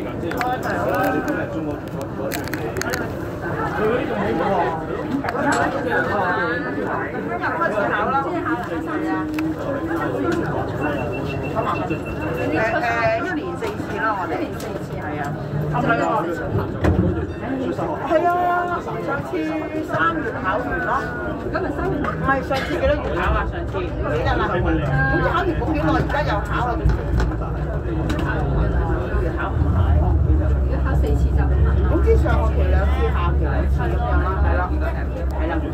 1年4次啦，我哋1年4次係啊。係啊，上次3月考完咯。今日3月？唔係上次幾多月考啊？上次記得啦。總之考完冇幾耐，而家又考啦。考唔係？而家考4次就唔係。總之上學期2次，下期2次咁樣啦，係啦，係啦，冇錯。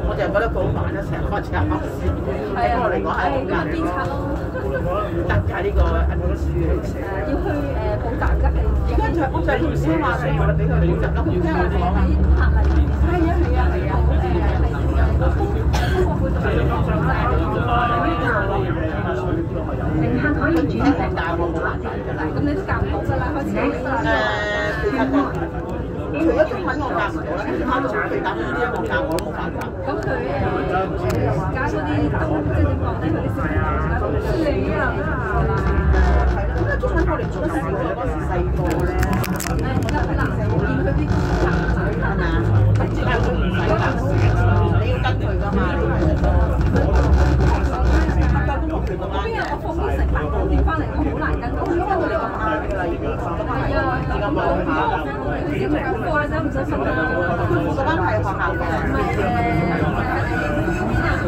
我就覺得佢好煩啦，成日開始考試，對我嚟講係好難嘅。特價呢個銀行書要去補習㗎，而家就我就係唔想話你，我俾佢補習咯。聽我講啊，係啊係啊係啊，零下可以轉成大我冇辦法㗎啦。咁你都教唔到㗎啦，開始其實除咗中文我教唔到啦，其他都其他呢啲我教我都冇辦法。咁佢而家嗰啲即係點講咧？佢啲小朋友而家都你啊，係啦，因為中文我哋做得少咗，嗰時細個咧。而家係男仔，我見佢啲男仔係咪啊？跟住佢都唔使教，你要跟佢㗎嘛。邊有我放啲成8個點翻嚟，我好難跟。我因為我哋咁晏㗎啦，已經。係啊，而家冇考。點解咁快啫？唔使瞓啊！嗰班係學校嘅，唔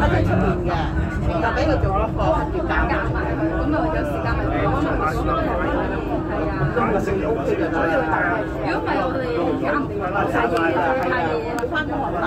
係喺出面嘅，就俾佢做咗課，跟住搞埋佢，咁啊有時間咪講埋佢嗰個係啊。咁個成績 OK 嘅，所以如果唔係我哋搞唔掂，太夜，去翻中學好難。